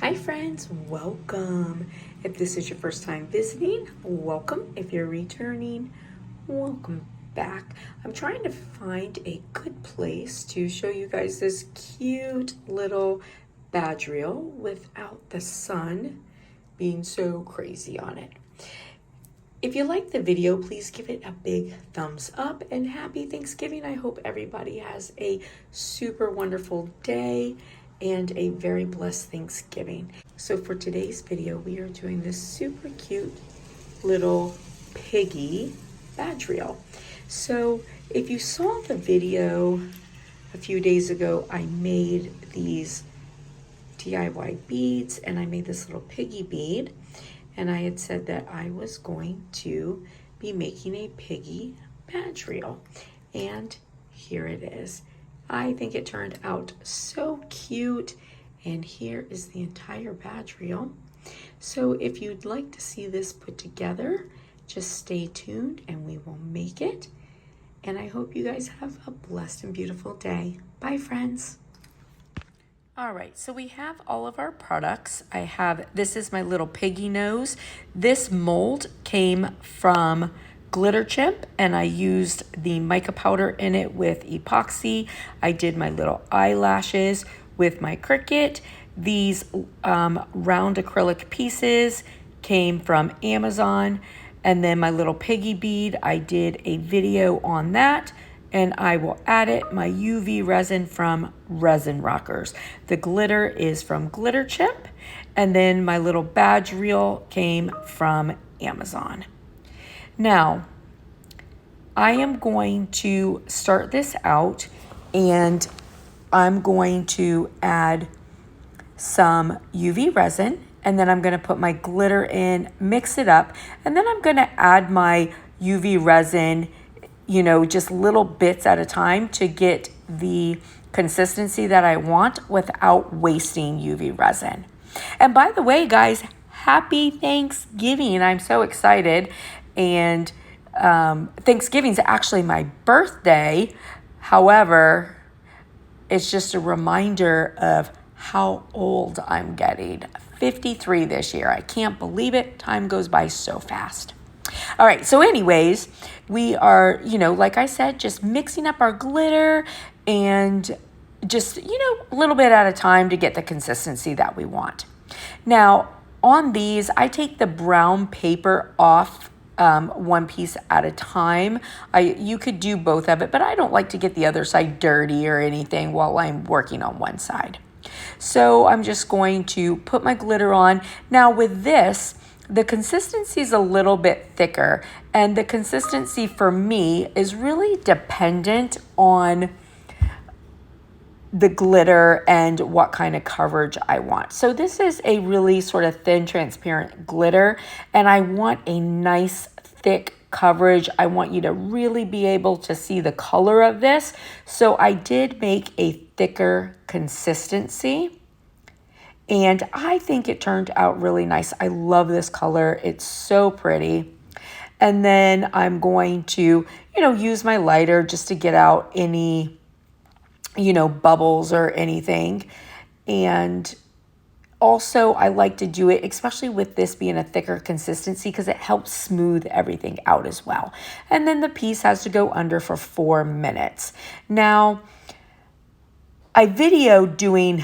Hi friends, welcome. If this is your first time visiting, welcome. If you're returning, welcome back. I'm trying to find a good place to show you guys this cute little badge reel without the sun being so crazy on it. If you like the video, please give it a big thumbs up and happy Thanksgiving. I hope everybody has a super wonderful day and a very blessed Thanksgiving. So for today's video, we are doing this super cute little piggy badge reel. So if you saw the video a few days ago, I made these DIY beads and I made this little piggy bead. And I had said that I was going to be making a piggy badge reel. And here it is. I think it turned out so cute. And here is the entire badge reel. So if you'd like to see this put together, just stay tuned and we will make it. And I hope you guys have a blessed and beautiful day. Bye, friends. All right, so we have all of our products. This is my little piggy nose. This mold came from Glitter Chimp and I used the mica powder in it with epoxy. I did my little eyelashes with my Cricut. These round acrylic pieces came from Amazon. And then my little piggy bead, I did a video on that. And I will add it, my UV resin from Resin Rockers. The glitter is from Glitter Chimp. And then my little badge reel came from Amazon. Now, I am going to start this out and I'm going to add some UV resin and then I'm going to put my glitter in, mix it up, and then I'm going to add my UV resin, just little bits at a time to get the consistency that I want without wasting UV resin. And by the way, guys, happy Thanksgiving. I'm so excited. And Thanksgiving's actually my birthday. However, it's just a reminder of how old I'm getting. 53 this year. I can't believe it. Time goes by so fast. All right, so anyways, we are, like I said, just mixing up our glitter and just, a little bit at a time to get the consistency that we want. Now, on these, I take the brown paper off one piece at a time. You could do both of it, but I don't like to get the other side dirty or anything while I'm working on one side. So I'm just going to put my glitter on. Now with this, the consistency is a little bit thicker, and the consistency for me is really dependent on the glitter and what kind of coverage I want. So this is a really sort of thin, transparent glitter, and I want a nice, thick coverage. I want you to really be able to see the color of this. So I did make a thicker consistency. And I think it turned out really nice. I love this color. It's so pretty. And then I'm going to, use my lighter just to get out any, bubbles or anything. And also I like to do it, especially with this being a thicker consistency, because it helps smooth everything out as well. And then the piece has to go under for 4 minutes. Now, I videoed doing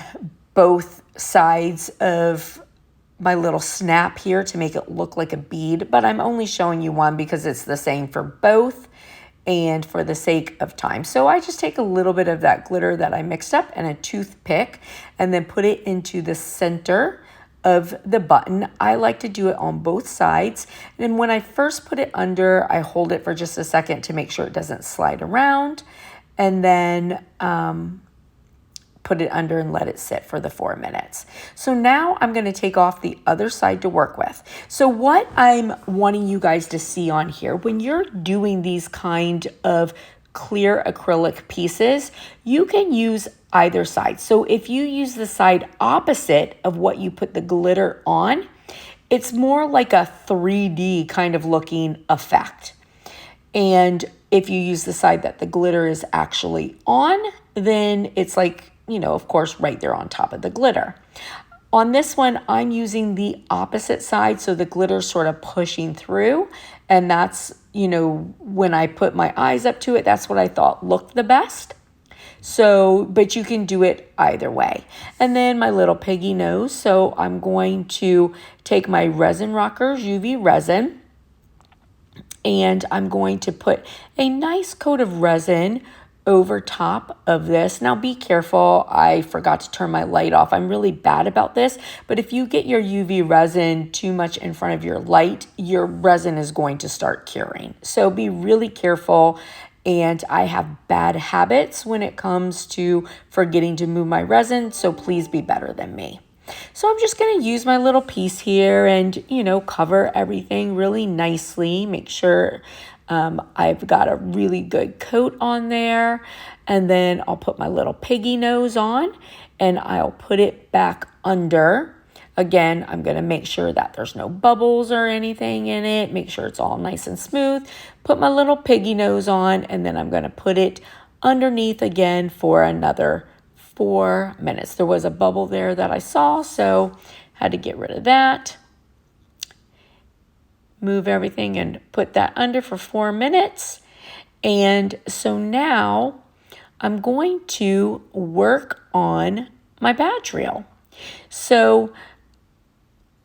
both sides of my little snap here to make it look like a bead, but I'm only showing you one because it's the same for both and for the sake of time. So I just take a little bit of that glitter that I mixed up and a toothpick and then put it into the center of the button. I like to do it on both sides. And when I first put it under, I hold it for just a second to make sure it doesn't slide around, and then put it under and let it sit for the 4 minutes. So now I'm going to take off the other side to work with. So what I'm wanting you guys to see on here, when you're doing these kind of clear acrylic pieces, you can use either side. So if you use the side opposite of what you put the glitter on, it's more like a 3D kind of looking effect. And if you use the side that the glitter is actually on, then it's like, of course, right there on top of the glitter. On this one, I'm using the opposite side, so the glitter's sort of pushing through, and that's, you know, when I put my eyes up to it, that's what I thought looked the best. So, but you can do it either way. And then my little piggy nose, so I'm going to take my Resin Rockers UV resin, and I'm going to put a nice coat of resin over top of this. Now be careful, I forgot to turn my light off. I'm really bad about this, but if you get your UV resin too much in front of your light, your resin is going to start curing. So be really careful. And I have bad habits when it comes to forgetting to move my resin, so please be better than me. So I'm just going to use my little piece here and, you know, cover everything really nicely. Make sure I've got a really good coat on there. And then I'll put my little piggy nose on and I'll put it back under. Again, I'm going to make sure that there's no bubbles or anything in it. Make sure it's all nice and smooth. Put my little piggy nose on, and then I'm going to put it underneath again for another 4 minutes. There was a bubble there that I saw, so had to get rid of that. Move everything and put that under for 4 minutes. And so now I'm going to work on my badge reel. So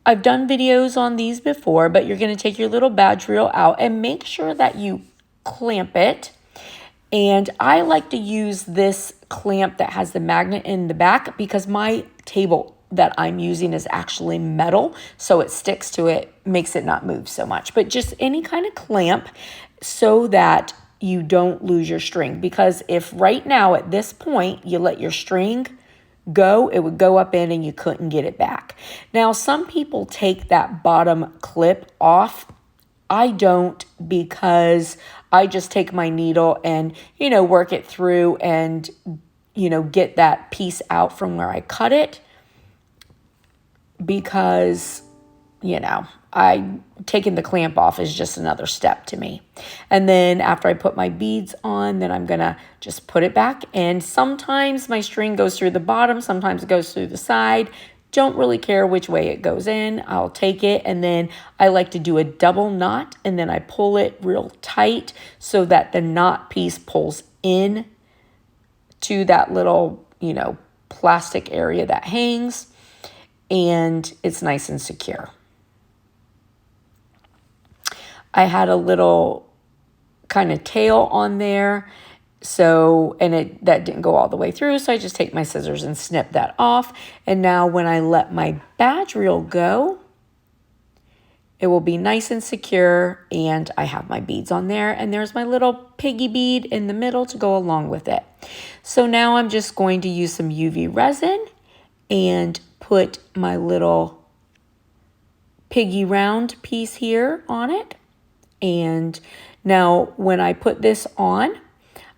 I've done videos on these before, but you're going to take your little badge reel out and make sure that you clamp it. And I like to use this clamp that has the magnet in the back because my table that I'm using is actually metal, so it sticks to it, makes it not move so much. But just any kind of clamp so that you don't lose your string. Because if right now at this point you let your string go, it would go up in and you couldn't get it back. Now, some people take that bottom clip off. I don't, because I just take my needle and, you know, work it through and, you know, get that piece out from where I cut it, because, you know, taking the clamp off is just another step to me. And then after I put my beads on, then I'm gonna just put it back. And sometimes my string goes through the bottom, sometimes it goes through the side. Don't really care which way it goes in. I'll take it, and then I like to do a double knot, and then I pull it real tight so that the knot piece pulls in to that little, you know, plastic area that hangs, and it's nice and secure. I had a little kind of tail on there, so, and that didn't go all the way through, so I just take my scissors and snip that off. And now when I let my badge reel go, it will be nice and secure, and I have my beads on there, and there's my little piggy bead in the middle to go along with it. So now I'm just going to use some UV resin and put my little piggy round piece here on it. And now when I put this on,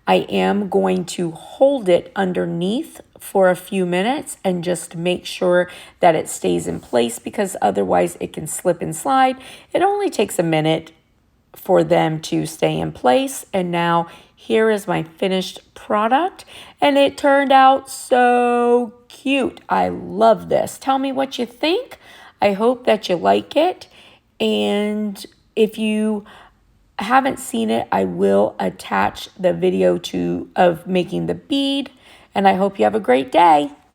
I am going to hold it underneath for a few minutes and just make sure that it stays in place, because otherwise it can slip and slide. It only takes a minute for them to stay in place. And now here is my finished product, and it turned out so cute. I love this. Tell me what you think. I hope that you like it. And if you haven't seen it, I will attach the video of making the bead, and I hope you have a great day.